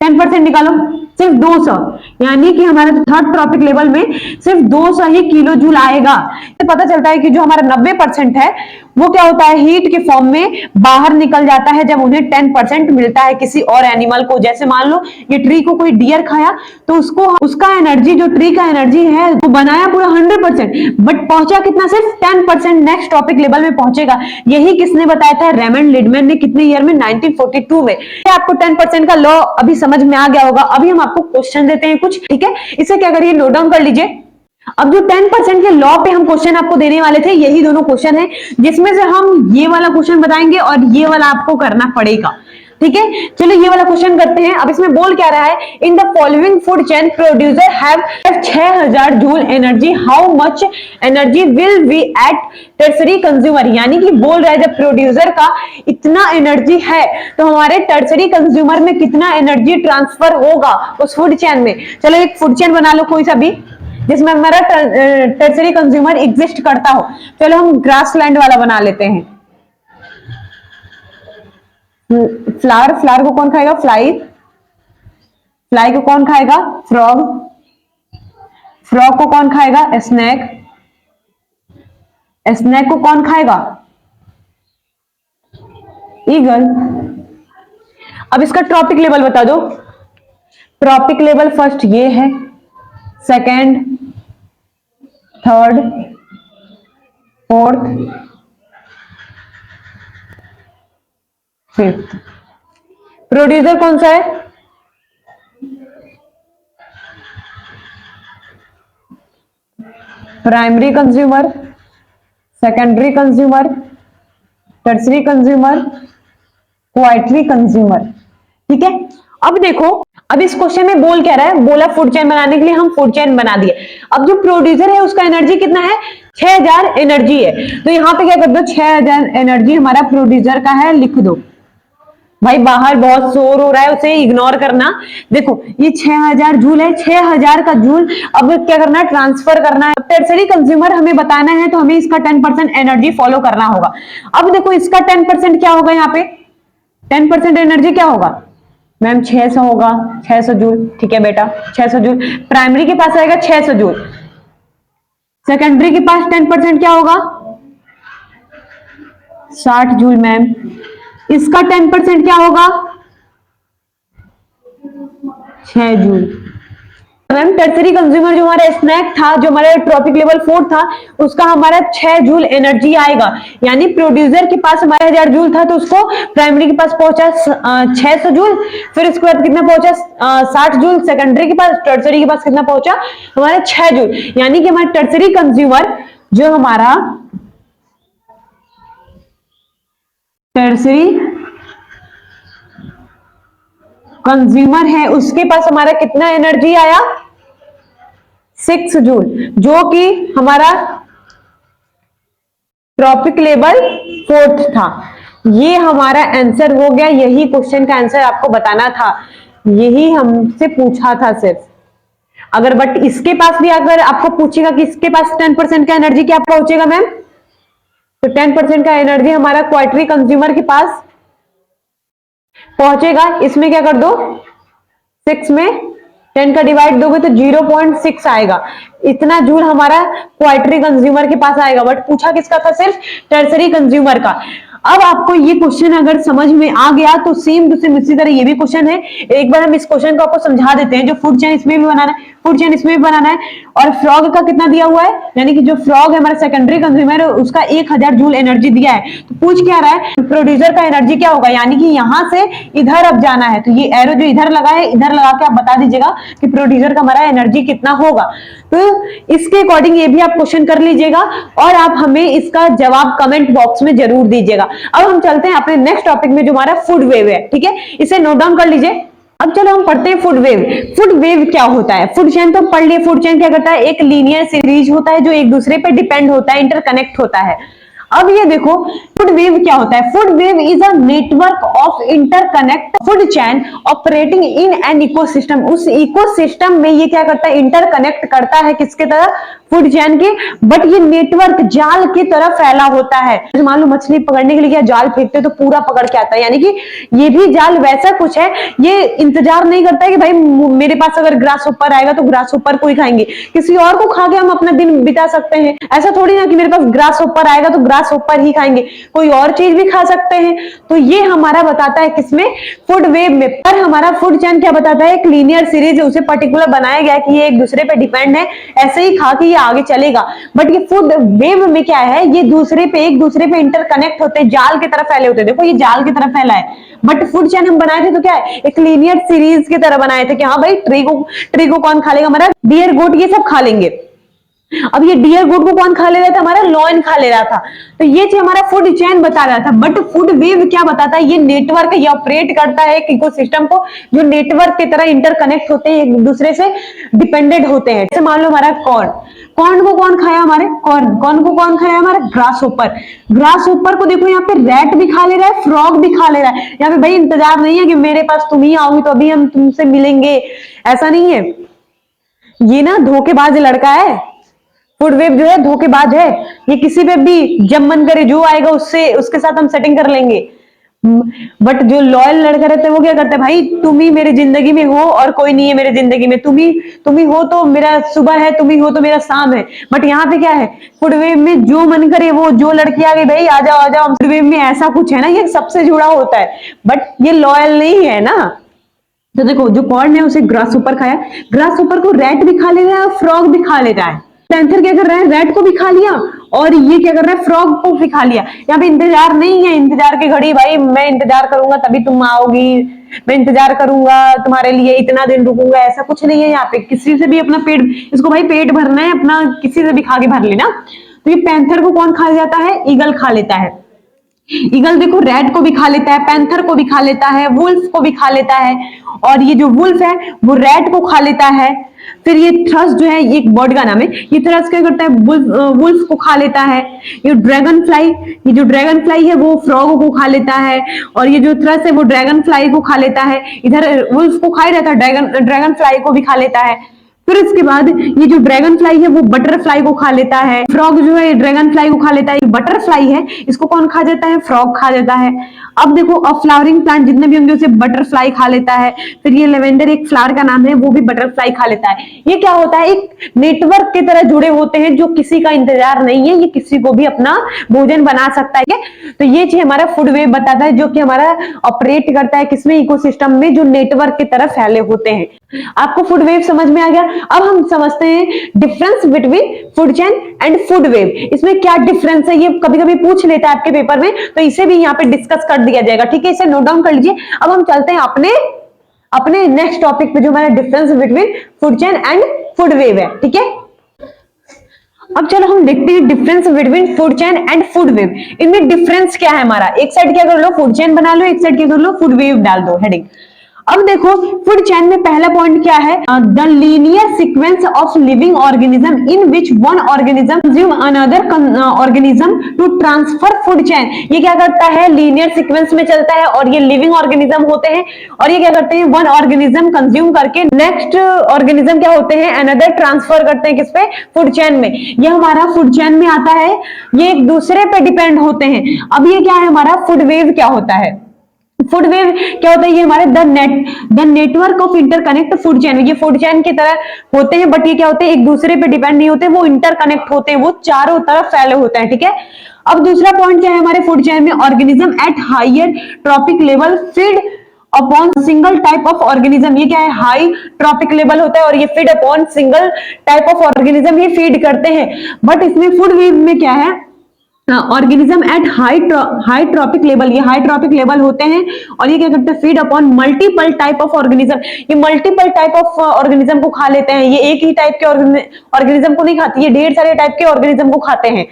10% निकालो, सिर्फ 200, यानी कि हमारे थर्ड ट्रॉपिक लेवल में सिर्फ 200 ही किलो जूल आएगा। तो पता चलता है कि जो हमारा 90% है वो क्या होता है, हीट के फॉर्म में बाहर निकल जाता है जब उन्हें 10% मिलता है किसी और एनिमल को। जैसे मान लो ये ट्री को कोई डियर खाया तो उसका एनर्जी, जो ट्री का एनर्जी है वो बनाया पूरा 100%, बट पहुंचा कितना, सिर्फ 10% नेक्स्ट टॉपिक लेवल में पहुंचेगा। यही किसने बताया था, रेमंड लीडमैन ने, कितने ईयर में, 1942 में। आपको 10% का लॉ अभी समझ में आ गया होगा। अभी हम आपको क्वेश्चन देते हैं कुछ, ठीक है, इसे क्या करिए, नोट डाउन कर लीजिए। अब जो 10% के लॉ पे हम क्वेश्चन आपको देने वाले थे, यही दोनों क्वेश्चन है, जिसमें से हम ये वाला क्वेश्चन बताएंगे और ये वाला आपको करना पड़ेगा। ठीक है, चलो ये वाला क्वेश्चन करते हैं। अब इसमें बोल क्या रहा है, in the following food chain producer have 6,000 joule energy, how much energy will be at tertiary consumer. यानी कि बोल रहा है जब प्रोड्यूसर का इतना एनर्जी है तो हमारे टर्सरी कंज्यूमर में कितना एनर्जी ट्रांसफर होगा उस फूड चेन में। चलो एक फूड चेन बना लो कोई सा भी जिसमें हमारा टर्सरी कंज्यूमर एग्जिस्ट करता हो। चलो हम ग्रासलैंड वाला बना लेते हैं। फ्लावर को कौन खाएगा, फ्लाई को कौन खाएगा, फ्रॉग को कौन खाएगा, स्नेक को कौन खाएगा, ईगल। अब इसका ट्रॉपिक लेवल बता दो। ट्रॉपिक लेवल फर्स्ट ये है, second, third, fourth, fifth. Producer कौन सा है, primary consumer, secondary consumer, tertiary consumer, quaternary consumer. ठीक है, अब देखो, अब इस क्वेश्चन में बोल क्या रहा है, बोला फूड चेन बनाने के लिए हम फूड चेन बना दिए। अब जो प्रोड्यूसर है उसका एनर्जी कितना है, 6,000 एनर्जी है। तो यहां पे क्या कर दो, 6,000 एनर्जी हमारा प्रोड्यूसर का है, लिख दो। भाई बाहर बहुत शोर हो रहा है, उसे इग्नोर करना। देखो ये 6,000 जूल है, 6,000 का जूल अब क्या करना है, ट्रांसफर करना है। टर्सरी कंज्यूमर हमें बताना है तो हमें इसका 10% एनर्जी फॉलो करना होगा। अब देखो इसका 10% क्या होगा, यहाँ पे 10% एनर्जी क्या होगा, मैम 600 होगा, 600 जूल। ठीक है बेटा, 600 जूल प्राइमरी के पास आएगा 600 जूल। सेकेंडरी के पास 10% क्या होगा? 60 जूल मैम। इसका 10% क्या होगा? 6 जूल। मैम टर्सरी कंज्यूमर जो हमारा स्नैक था, जो हमारा ट्रॉपिक लेवल 4 था, उसका हमारा 6 जूल एनर्जी आएगा। यानी प्रोड्यूसर के पास हमारा 1000 जूल था, तो उसको प्राइमरी के पास पहुंचा 600 जूल। फिर उसके बाद कितना पहुंचा? 60 जूल। सेकेंडरी के पास, टर्सरी के पास कितना पहुंचा? हमारा 6 जूल। यानी कि हमारा टर्सरी कंज्यूमर, जो हमारा टर्सरी कंज्यूमर है, उसके पास हमारा कितना एनर्जी आया? 6 जूल, जो कि हमारा ट्रॉपिक लेवल 4 था। ये हमारा आंसर हो गया। यही क्वेश्चन का आंसर आपको बताना था, यही हमसे पूछा था सिर्फ। अगर बट इसके पास भी अगर आपको पूछेगा कि इसके पास 10% का एनर्जी क्या पहुंचेगा मैम, तो 10% का एनर्जी हमारा क्वार्टरी कंज्यूमर के पास पहुंचेगा। इसमें क्या कर दो, 6 में 10 का डिवाइड दोगे तो 0.6 आएगा। इतना जूल हमारा क्वार्टरी कंज्यूमर के पास आएगा। बट पूछा किसका था? सिर्फ टर्सरी कंज्यूमर का। अब आपको ये क्वेश्चन अगर समझ में आ गया तो सेम टू सेम इसी तरह ये भी क्वेश्चन है। एक बार हम इस क्वेश्चन को आपको समझा देते हैं। जो फूड चेन इसमें भी बनाना है, फूड चेन इसमें भी बनाना है। और फ्रॉग का कितना दिया हुआ है? यानी कि जो फ्रॉग है हमारा सेकेंडरी कंज्यूमर है, उसका 1000 जूल एनर्जी दिया है। तो पूछ क्या रहा है? प्रोड्यूसर का एनर्जी क्या होगा? यानी कि यहां से इधर अब जाना है, तो ये एरो जो इधर लगा है, इधर लगा के आप बता दीजिएगा कि प्रोड्यूसर का हमारा एनर्जी कितना होगा। तो इसके अकॉर्डिंग ये भी आप क्वेश्चन कर लीजिएगा और आप हमें इसका जवाब कमेंट बॉक्स में जरूर दीजिएगा। अब हम चलते हैं अपने नेक्स्ट टॉपिक में, जो हमारा फूड वेव है। ठीक है, इसे नोट डाउन कर लीजिए। अब चलो हम पढ़ते हैं फूड वेव। फूड वेव क्या होता है? फूड चेन तो पढ़ लिए। फूड चेन क्या करता है? एक लीनियर सीरीज होता है जो एक दूसरे पे डिपेंड होता है, इंटरकनेक्ट होता है। अब ये देखो फूड वेव क्या होता है। Food web is a network of interconnect food chain operating in an ecosystem. उस इकोसिस्टम में ये क्या करता है? इंटरकनेक्ट करता है किसके तरह? फूड चेन के। बट ये नेटवर्क जाल की तरह फैला होता है। मान लो मछली पकड़ने के लिए क्या जाल फेंकते तो पूरा पकड़ के आता है, यानी कि ये भी जाल वैसा कुछ है। ये इंतजार नहीं करता है कि भाई मेरे पास अगर ग्रास ऊपर आएगा तो ग्रास ऊपर को ही खाएंगे, किसी और को खा के हम अपना दिन बिता सकते हैं। ऐसा थोड़ी ना कि मेरे पास ग्रास ऊपर आएगा तो ग्रास ऊपर ही खाएंगे, कोई और चीज भी खा सकते हैं। तो ये हमारा बताता है किसमें? फूड वेव में। पर हमारा फूड चेन क्या बताता है? एक लीनियर सीरीज है, उसे पर्टिकुलर बनाया गया कि ये एक दूसरे पे डिपेंड है, ऐसे ही खा के ये आगे चलेगा। बट ये फूड वेव में क्या है? ये एक दूसरे पे इंटरकनेक्ट होते हैं, जाल की तरह फैले होते हैं। देखो ये जाल की तरह फैला है। बट फूड चेन हम बनाए थे तो क्या है? एक लीनियर सीरीज की तरह बनाए थे कि हाँ भाई ट्री को कौन खा लेगा? हमारा डियर गोट ये सब खा लेंगे। अब ये डियर गुड को कौन खा ले रहा था? हमारा लॉयन खा ले रहा था। तो ये चीज हमारा फूड चेन बता रहा था। बट फूड वेव क्या बताता है? ये नेटवर्क, ये ऑपरेट करता है एक इकोसिस्टम को, जो नेटवर्क की तरह इंटरकनेक्ट होते हैं, एक दूसरे से डिपेंडेंट होते हैं। जैसे मान लो हमारा कॉर्न को कौन खाया? हमारे कॉर्न को कौन खाया? हमारा ग्रास ऊपर को देखो यहाँ पे रैट भी खा ले रहा है, फ्रॉग भी खा ले रहा है। यहाँ पे भाई इंतजार नहीं है कि मेरे पास तुम ही आओगी तो अभी हम तुमसे मिलेंगे, ऐसा नहीं है। ये ना धोखेबाज लड़का है। फूड वेव जो है धोखेबाज है। ये किसी पे भी जब मन करे जो आएगा उसके साथ हम सेटिंग कर लेंगे। बट जो लॉयल लड़का रहता है वो क्या करता है? भाई तुम ही मेरी जिंदगी में हो और कोई नहीं है मेरी जिंदगी में। तुम ही हो तो मेरा सुबह है, तुम ही हो तो मेरा शाम है। बट यहाँ पे क्या है? फूड वेव में जो मन करे वो, जो लड़की आ गई भाई आ जाओ। फूड वेव में ऐसा कुछ है ना, ये सबसे जुड़ा होता है। बट ये लॉयल नहीं है ना। तो देखो जो कॉर्न है उसे ग्रास ऊपर खाया, ग्रास ऊपर को रैट भी खा ले रहा है, फ्रॉग भी खा ले रहा है। पैंथर क्या कर रहा है? रैट को भी खा लिया और ये क्या कर रहा है? फ्रॉग को भी खा लिया। यहाँ पे इंतजार नहीं है, इंतजार की घड़ी भाई मैं इंतजार करूंगा तभी तुम आओगी, मैं इंतजार करूंगा तुम्हारे लिए, इतना दिन रुकूंगा, ऐसा कुछ नहीं है। यहाँ पे किसी से भी अपना पेट, इसको भाई पेट भरना है अपना, किसी से भी खा के भर लेना। तो ये पैंथर को कौन खा जाता है? ईगल खा लेता है। ईगल देखो रैट को भी खा लेता है, पैंथर को भी खा लेता है, वुल्फ को भी खा लेता है। और ये जो वुल्फ है वो रैट को खा लेता है। फिर ये थ्रस जो है, ये एक बर्ड का नाम है, ये थ्रस क्या करता है? वुल्फ को खा लेता है। ये जो ड्रैगन फ्लाई है वो फ्रॉग को खा लेता है। और ये जो थ्रस है वो ड्रैगन फ्लाई को खा लेता है। इधर वुल्फ को खा ही रहता है, ड्रैगन फ्लाई को भी खा लेता है। फिर इसके बाद ये जो ड्रैगन फ्लाई है वो बटरफ्लाई को खा लेता है, फ्रॉग जो है ड्रैगन फ्लाई को खा लेता है, बटरफ्लाई है इसको कौन खा जाता है, फ्रॉग खा जाता है। अब देखो, अब फ्लावरिंग प्लांट जितने भी होंगे उसे बटरफ्लाई खा लेता है। फिर ये लेवेंडर एक फ्लावर का नाम है, वो भी बटरफ्लाई खा लेता है। ये क्या होता है, एक नेटवर्क की तरह जुड़े होते हैं, जो किसी का इंतजार नहीं है, ये किसी को भी अपना भोजन बना सकता है। तो ये चीज हमारा फूड वेब बताता है, जो कि हमारा ऑपरेट करता है किसमें, इकोसिस्टम में, जो नेटवर्क की तरह फैले होते हैं। आपको फूड वेव समझ में आ गया। अब हम समझते हैं difference between food chain and food web. इसमें क्या डिफरेंस है, ये कभी कभी पूछ लेता है आपके पेपर में, तो इसे भी यहाँ पे डिस्कस कर दिया जाएगा। ठीक है, इसे नोट डाउन कर लीजिए। अब हम चलते हैं अपने नेक्स्ट टॉपिक पे, जो हमारा difference between food chain and food web है। ठीक है, अब चलो हम देखते हैं difference between food chain and food web. इनमें डिफरेंस क्या है हमारा, एक साइड क्या कर लो, फूड चेन बना लो, एक साइड क्या कर लो, फूड वेव डाल दो हेडिंग। अब देखो, फूड चेन में पहला पॉइंट क्या है, the linear sequence of living organism in which one organism consume another organism to transfer food chain. ये क्या करता है, लीनियर सीक्वेंस में चलता है, और ये लिविंग ऑर्गेनिज्म होते हैं, और ये क्या करते हैं, वन ऑर्गेनिज्म कंज्यूम करके नेक्स्ट ऑर्गेनिज्म क्या होते हैं, अनदर ट्रांसफर करते हैं, किस पे, फूड चेन में। ये हमारा फूड चेन में आता है, ये एक दूसरे पे डिपेंड होते हैं। अब ये क्या है हमारा फूड वेव, क्या होता है फूड वेव, क्या होता है, ये हमारे the network of interconnect food chain. ये फूड चेन की तरह होते हैं, बट ये क्या होते हैं, एक दूसरे पे डिपेंड नहीं होते, वो इंटरकनेक्ट होते हैं, वो चारों तरफ फैले होते हैं। ठीक है, अब दूसरा पॉइंट क्या है हमारे फूड चेन में, organism at higher trophic level feed upon single type of organism. ये क्या है, हाई ट्रॉपिक लेवल होता है, और ये feed upon single type of organism ये फीड करते हैं। बट इसमें फूड वेव में क्या है, organism at high tropic level, ये हाई ट्रॉपिक लेवल होते हैं, और ये क्या करते हैं, feed upon multiple type of organism. ये मल्टीपल टाइप ऑफ ऑर्गेनिज्म को खा लेते हैं, ये एक ही टाइप के ऑर्गेनिज्म को नहीं खाती, ये ढेर सारे टाइप के ऑर्गेनिज्म को खाते हैं।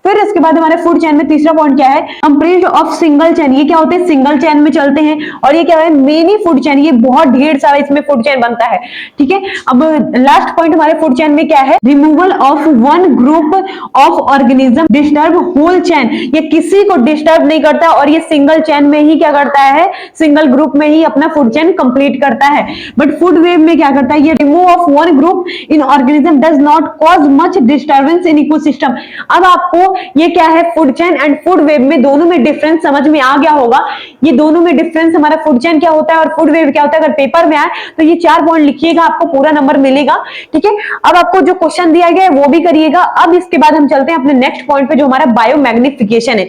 फिर इसके बाद हमारे फूड चेन में तीसरा पॉइंट क्या है, कंप्लीट ऑफ सिंगल चेन। ये क्या होते हैं, सिंगल चेन में चलते हैं, और ये क्या है, मेनी फूड चेन, ये बहुत ढेर सारा इसमें फूड चेन बनता है। ठीक है, अब लास्ट पॉइंट हमारे फूड चेन में क्या है, removal of one group of organism disturb whole chain. ये किसी को डिस्टर्ब नहीं करता, और ये सिंगल चेन में ही क्या करता है, सिंगल ग्रुप में ही अपना फूड चेन कंप्लीट करता है। बट फूड वेव में क्या करता है, ये remove of one group in organism does not cause much disturbance in ecosystem. अब आपको ये क्या है, food chain and food web में दोनों में डिफरेंस समझ में आ गया होगा। ये दोनों में डिफरेंस, हमारा फूड चेन क्या होता है और फूड वेव क्या होता है, अगर पेपर में आए तो ये 4 पॉइंट लिखिएगा, आपको पूरा नंबर मिलेगा। ठीक है, अब आपको जो क्वेश्चन दिया गया है वो भी करिएगा। अब इसके बाद हम चलते हैं अपने नेक्स्ट पॉइंट पे, जो हमारा बायोमैग्निफिकेशन है।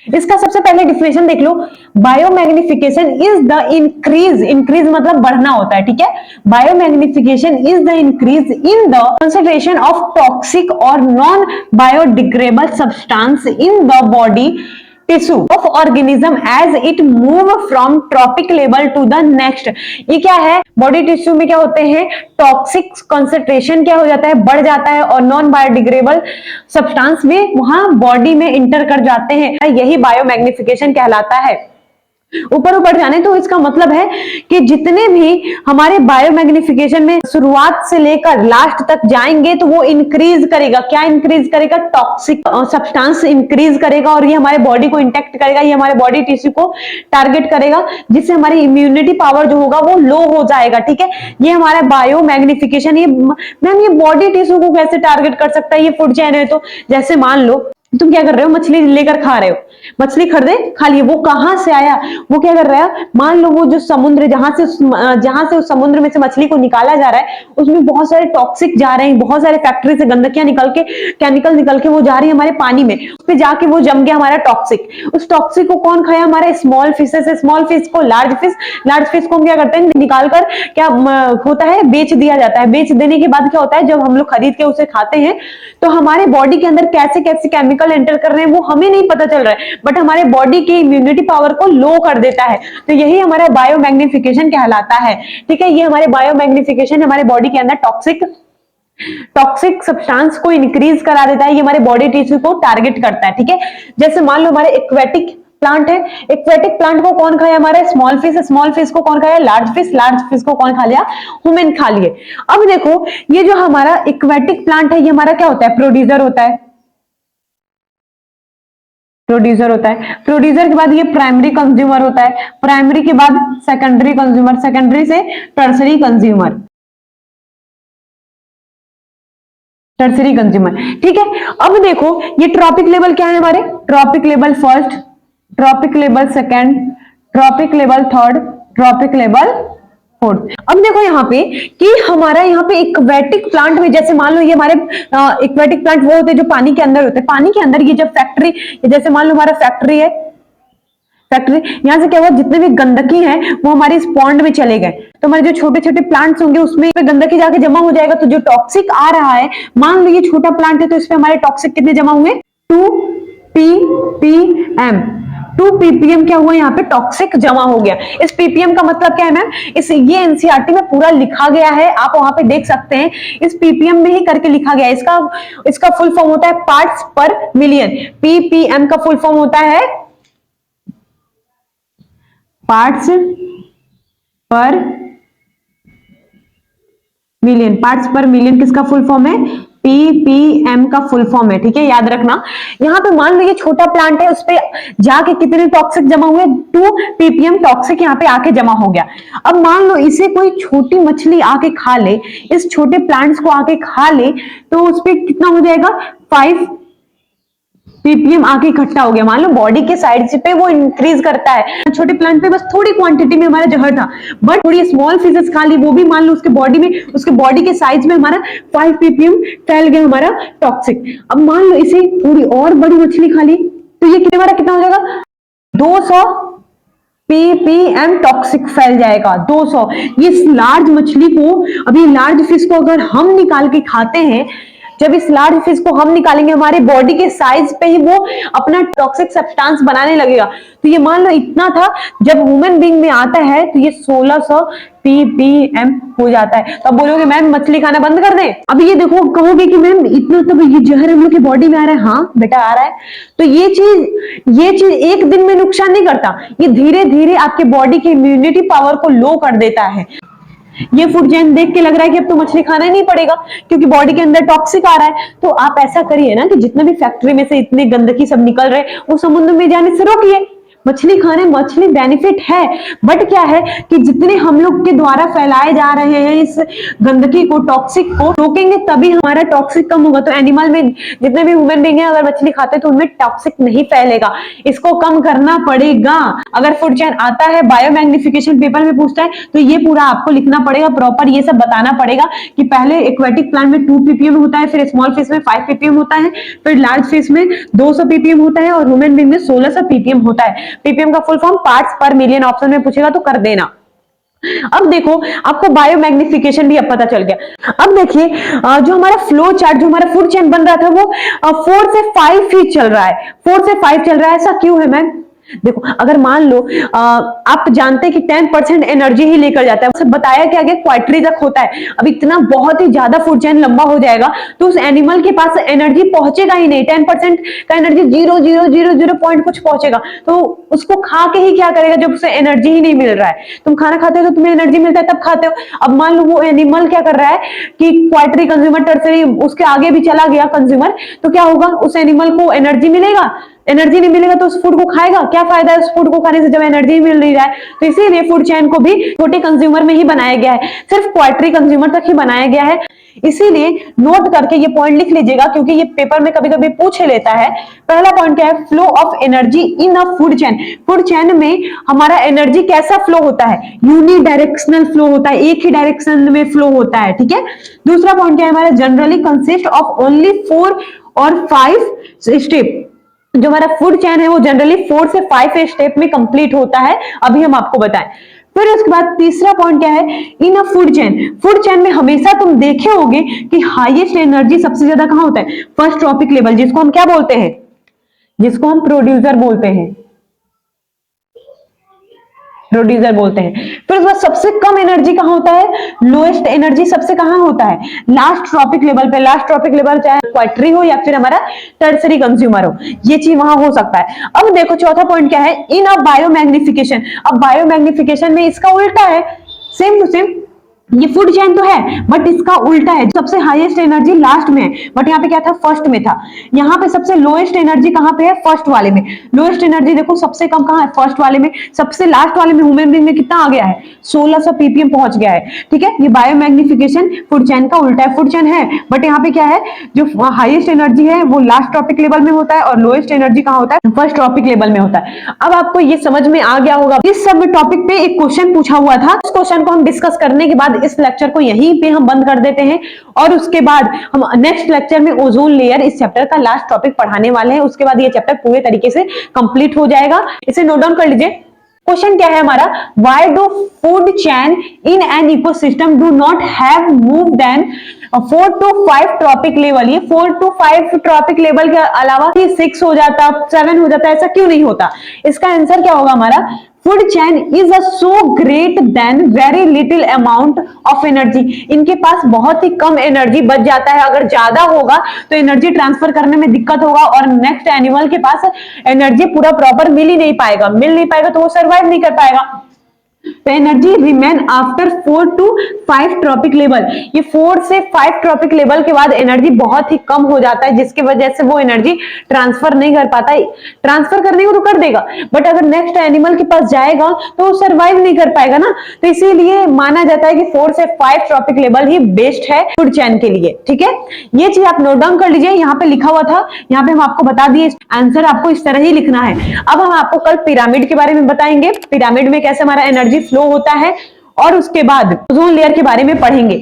इसका सबसे पहले डिफिनेशन देख लो, बायोमैग्निफिकेशन इज द इंक्रीज मतलब बढ़ना होता है। ठीक है, biomagnification is the increase in the concentration of toxic और non biodegradable substance in the body tissue of organism as it move from trophic level to the next. ये क्या है, बॉडी टिश्यू में क्या होते हैं, टॉक्सिक कंसंट्रेशन क्या हो जाता है, बढ़ जाता है, और नॉन बायोडिग्रेडेबल सब्सटेंस में वहां बॉडी में इंटर कर जाते हैं। यही बायोमैग्निफिकेशन कहलाता है। ऊपर ऊपर जाने तो इसका मतलब है कि जितने भी हमारे बायोमैग्निफिकेशन में शुरुआत से लेकर लास्ट तक जाएंगे तो वो इंक्रीज करेगा। क्या इंक्रीज करेगा, टॉक्सिक सब्सटेंस इंक्रीज करेगा, और ये हमारे बॉडी को इंटेक्ट करेगा, ये हमारे बॉडी टिश्यू को टारगेट करेगा, जिससे हमारी इम्यूनिटी पावर जो होगा वो लो हो जाएगा। ठीक है, ये हमारा बायोमैग्निफिकेशन। ये मैम ये बॉडी टिश्यू को कैसे टारगेट कर सकता है, ये फूड चेन है। तो जैसे मान लो तुम क्या कर रहे हो, मछली लेकर खा रहे हो, मछली खरीदे खा लिए, वो कहां से आया, वो क्या कर रहा है, मान लो वो जो समुद्र जहां से उस समुद्र में से मछली को निकाला जा रहा है, उसमें बहुत सारे टॉक्सिक जा रहे हैं, बहुत सारे फैक्ट्री से गंदगियां निकल के, केमिकल निकल के वो जा रही है हमारे पानी में, उस पे जाके वो जम गया हमारा टॉक्सिक। उस टॉक्सिक को कौन खाया, हमारे स्मॉल फिशेस, स्मॉल फिश को लार्ज फिश को हम क्या करते हैं, निकाल कर क्या होता है, बेच दिया जाता है। बेच देने के बाद क्या होता है, जब हम लोग खरीद के उसे खाते हैं तो हमारे बॉडी के अंदर कैसे कैसे केमिकल एंटर कर रहे हैं वो हमें नहीं पता चल रहा है, बट हमारे बॉडी की इम्यूनिटी पावर को लो कर देता है। तो यही हमारा बायोमैग्निफिकेशन कहलाता है। ठीक है, ये हमारे बायोमैग्निफिकेशन हमारे बॉडी के अंदर टॉक्सिक सब्सटेंस को इंक्रीज करा देता है, ये हमारे बॉडी टिश्यू को टारगेट करता है। ठीक है, जैसे मान लो हमारे एक्वेटिक प्लांट है, एक्वेटिक प्लांट को कौन खाया, हमारा स्मॉल फिश को कौन खाया, लार्ज फिश को कौन खा लिया, ह्यूमन खा लिए। अब देखो, ये जो हमारा एक्वेटिक प्लांट है ये हमारा क्या होता है, प्रोड्यूसर होता है। प्रोड्यूसर के बाद ये प्राइमरी कंज्यूमर होता है, प्राइमरी के बाद सेकेंडरी कंज्यूमर, सेकेंडरी से टर्सरी कंज्यूमर। Tertiary consumer. ठीक है, अब देखो ये ट्रॉपिक लेवल क्या है हमारे, trophic level first, trophic level second, trophic level third, trophic level fourth. अब देखो यहाँ पे कि हमारा यहाँ पे एक्वेटिक प्लांट में, जैसे मान लो ये हमारे एक्वेटिक प्लांट वो होते हैं जो पानी के अंदर होते हैं, पानी के अंदर ये जब फैक्ट्री, जैसे मान लो हमारा फैक्ट्री है, फैक्ट्री यहां से क्या हुआ, जितने भी गंदगी है वो हमारे इस पॉन्ड में चले गए, तो हमारे जो छोटे छोटे प्लांट्स होंगे उसमें गंदगी जाके जमा हो जाएगा, तो जो टॉक्सिक आ रहा है, मान लो ये छोटा प्लांट है तो इसमें हमारे टॉक्सिक कितने जमा हुए, 2 ppm, 2 ppm क्या हुआ यहाँ पे टॉक्सिक जमा हो गया। इस ppm का मतलब क्या है मैम, इस ये एनसीईआरटी में पूरा लिखा गया है, आप वहां पे देख सकते हैं, इस ppm में ही करके लिखा गया है। इसका फुल फॉर्म होता है पार्ट्स पर मिलियन, ppm का फुल फॉर्म होता है पार्ट्स पर मिलियन, पार्ट्स पर मिलियन किसका फुल फॉर्म है, ppm का फुल फॉर्म है। ठीक है, याद रखना। यहाँ पे मान लो ये छोटा प्लांट है, उस पे जाके कितने टॉक्सिक जमा हुए, 2 ppm टॉक्सिक यहाँ पे आके जमा हो गया। अब मान लो इसे कोई छोटी मछली आके खा ले, इस छोटे प्लांट्स को आके खा ले, तो उस पे कितना हो जाएगा, 5 ppm आके इकट्ठा हो गया। मान लो बॉडी के साइड से पे वो इंक्रीज करता है, छोटे प्लांट पे बस थोड़ी क्वांटिटी में हमारा जहर था, बट थोड़ी स्मॉल फिशेस खा ली, वो भी मान लो उसके बॉडी में, उसके बॉडी के साइज में हमारा 5 ppm फैल गया हमारा टॉक्सिक। अब मान लो इसे थोड़ी और बड़ी मछली खा ली, तो ये हमारा कितना हो जाएगा, 200 ppm टॉक्सिक फैल जाएगा, 200। ये लार्ज मछली को, अभी लार्ज फिश को अगर हम निकाल के खाते हैं, जब इस लार्ज फिश को हम निकालेंगे, हमारे बॉडी के साइज पे ही वो अपना टॉक्सिक सब्सटेंस बनाने लगेगा। तो ये मान लो इतना था, जब ह्यूमन बीइंग में आता है तो ये 1600 ppm हो जाता है। तो अब बोलोगे मैम मछली खाना बंद कर दें, अब ये देखो कहोगे कि मैम इतना तो ये जहर हम लोग की बॉडी में आ रहा है, हाँ बेटा आ रहा है। तो ये चीज एक दिन में नुकसान नहीं करता, ये धीरे धीरे आपके बॉडी की इम्यूनिटी पावर को लो कर देता है। ये फूड चेन देख के लग रहा है कि अब तो मछली खाना ही नहीं पड़ेगा क्योंकि बॉडी के अंदर टॉक्सिक आ रहा है, तो आप ऐसा करिए ना कि जितने भी फैक्ट्री में से इतने गंदगी सब निकल रहे हैं वो समुद्र में जाने से रोकिए। मछली खाने, मछली बेनिफिट है, बट क्या है कि जितने हम लोग के द्वारा फैलाए जा रहे हैं इस गंदगी को, टॉक्सिक को रोकेंगे तभी हमारा टॉक्सिक कम होगा। तो एनिमल में जितने भी ह्यूमन बीइंग है अगर मछली खाते हैं तो उनमें टॉक्सिक नहीं फैलेगा, इसको कम करना पड़ेगा। अगर फूड चेन आता है, बायोमैग्निफिकेशन पेपर में पूछता है तो ये पूरा आपको लिखना पड़ेगा, प्रॉपर ये सब बताना पड़ेगा कि पहले एक्वेटिक प्लांट में 2 ppm होता है, फिर स्मॉल फिश में 5 ppm होता है, फिर लार्ज फिश में 200 ppm होता है और ह्यूमन बीइंग में 1600 ppm होता है। ppm का फुल फॉर्म पार्ट्स पर मिलियन, ऑप्शन में पूछेगा तो कर देना। अब देखो आपको बायोमैग्निफिकेशन भी अब पता चल गया। अब देखिए जो हमारा फ्लो चार्ट, जो हमारा फूड चेन बन रहा था वो 4 से 5 फीट चल रहा है, 4 से 5 चल रहा है। ऐसा क्यों है मैम? देखो अगर मान लो आप जानते हैं कि 10% एनर्जी ही लेकर जाता है, उसे बताया कि आगे क्वार्टरी तक होता है। अब इतना बहुत ही ज्यादा फूड चेन लंबा हो जाएगा तो उस एनिमल के पास एनर्जी पहुंचेगा ही नहीं, 10% का एनर्जी 0.0000 पॉइंट कुछ पहुंचेगा, तो उसको खा के ही क्या करेगा जब उसे एनर्जी ही नहीं मिल रहा है। तुम खाना खाते हो तो तुम्हें एनर्जी मिलता है तब खाते हो। अब मान लो वो एनिमल क्या कर रहा है कि क्वार्टरी कंज्यूमर, टर्सरी, उसके आगे भी चला गया कंज्यूमर, तो क्या होगा, उस एनिमल को एनर्जी मिलेगा, एनर्जी नहीं मिलेगा तो उस फूड को खाएगा, क्या फायदा है उस फूड को खाने से जब एनर्जी मिल नहीं रहा है। तो इसीलिए फूड चेन को भी छोटे कंज्यूमर में ही बनाया गया है, सिर्फ क्वार्टरी कंज्यूमर तक ही बनाया गया है। इसीलिए नोट करके ये पॉइंट लिख लीजिएगा क्योंकि ये पेपर में कभी कभी पूछ लेता है। पहला पॉइंट क्या है, flow of energy in a food chain. Food chain में हमारा एनर्जी कैसा फ्लो होता है, यूनिडायरेक्शनल फ्लो होता है, एक ही डायरेक्शन में फ्लो होता है। ठीक है, दूसरा पॉइंट क्या है हमारा, जनरली कंसिस्ट ऑफ ओनली 4 और 5 स्टेप। जो हमारा फूड चेन है वो जनरली 4 से 5 स्टेप में कंप्लीट होता है, अभी हम आपको बताएं। फिर उसके बाद तीसरा पॉइंट क्या है, in a food chain. Food chain में हमेशा तुम देखे होगे कि हाईएस्ट एनर्जी सबसे ज्यादा कहां होता है, फर्स्ट ट्रॉपिक लेवल, जिसको हम क्या बोलते हैं, जिसको हम प्रोड्यूसर बोलते हैं, प्रोड्यूसर बोलते हैं। फिर उसके बाद सबसे कम एनर्जी कहां होता है, लोएस्ट एनर्जी सबसे कहां होता है, लास्ट ट्रॉपिक लेवल पे। लास्ट ट्रॉपिक लेवल चाहे क्वार्टरी हो या फिर हमारा टर्सरी कंज्यूमर हो, ये चीज वहां हो सकता है। अब देखो चौथा पॉइंट क्या है, इन अ बायोमैग्निफिकेशन। अब बायोमैग्निफिकेशन में इसका उल्टा है, सेम टू सेम ये फूड चेन तो है बट इसका उल्टा है, सबसे हाईएस्ट एनर्जी लास्ट में है, बट यहाँ पे क्या था, फर्स्ट में था। यहाँ पे सबसे लोएस्ट एनर्जी कहाँ पे है, फर्स्ट वाले में। लोएस्ट एनर्जी देखो सबसे कम कहाँ है, फर्स्ट वाले में। सबसे लास्ट वाले में ह्यूमन बीइंग में कितना आ गया है, 1600 ppm पहुंच गया है। ठीक है, ये बायोमैग्निफिकेशन फूड चेन का उल्टा है। फूड चेन है बट यहाँ पे क्या है, जो हाईएस्ट एनर्जी है वो लास्ट ट्रॉपिक लेवल में होता है और लोएस्ट एनर्जी कहाँ होता है, फर्स्ट ट्रॉपिक लेवल में होता है। अब आपको ये समझ में आ गया होगा। इस सब टॉपिक पे एक क्वेश्चन पूछा हुआ था, उस क्वेश्चन को हम डिस्कस करने के बाद इस लेक्चर को यहीं पे हम बंद कर देते हैं और उसके बाद हम नेक्स्ट लेक्चर में ओजोन लेयर इस चैप्टर का लास्ट टॉपिक पढ़ाने वाले हैं। उसके बाद ये चैप्टर पूरे तरीके से कंप्लीट हो जाएगा। इसे नोट डाउन कर लीजिए। क्वेश्चन क्या है हमारा, why do food chain in an ecosystem do not have move then 4 to 5 trophic level. ये 4 to 5 ट्रॉपिक लेवल के अलावा 6 हो जाता, 7 हो जाता, ऐसा क्यों नहीं होता? इसका आंसर क्या होगा हमारा, food chain is a so great then very little amount of energy. इनके पास बहुत ही कम एनर्जी बच जाता है, अगर ज्यादा होगा तो एनर्जी ट्रांसफर करने में दिक्कत होगा और नेक्स्ट एनिमल के पास एनर्जी पूरा प्रॉपर मिल नहीं पाएगा तो वो सर्वाइव नहीं कर पाएगा। तो energy remain after 4 to 5 trophic level. ये 4 से 5 ट्रॉपिक लेवल के बाद एनर्जी बहुत ही कम हो जाता है, जिसकी वजह से वो एनर्जी ट्रांसफर नहीं कर पाता। ट्रांसफर करने को तो कर देगा बट अगर नेक्स्ट एनिमल के पास जाएगा तो वो सर्वाइव नहीं कर पाएगा ना। तो इसीलिए माना जाता है कि 4 से 5 ट्रॉपिक लेवल ही बेस्ट है फूड चेन के लिए। ठीक है, ये चीज आप नोट डाउन कर लीजिए। यहाँ पे लिखा हुआ था, यहाँ पे हम आपको बता दिए, आंसर आपको इस तरह ही लिखना है। अब हम आपको कल पिरामिड के बारे में बताएंगे, पिरामिड में कैसे हमारा एनर्जी फ्लो होता है और उसके बाद ओजोन लेयर के बारे में पढ़ेंगे।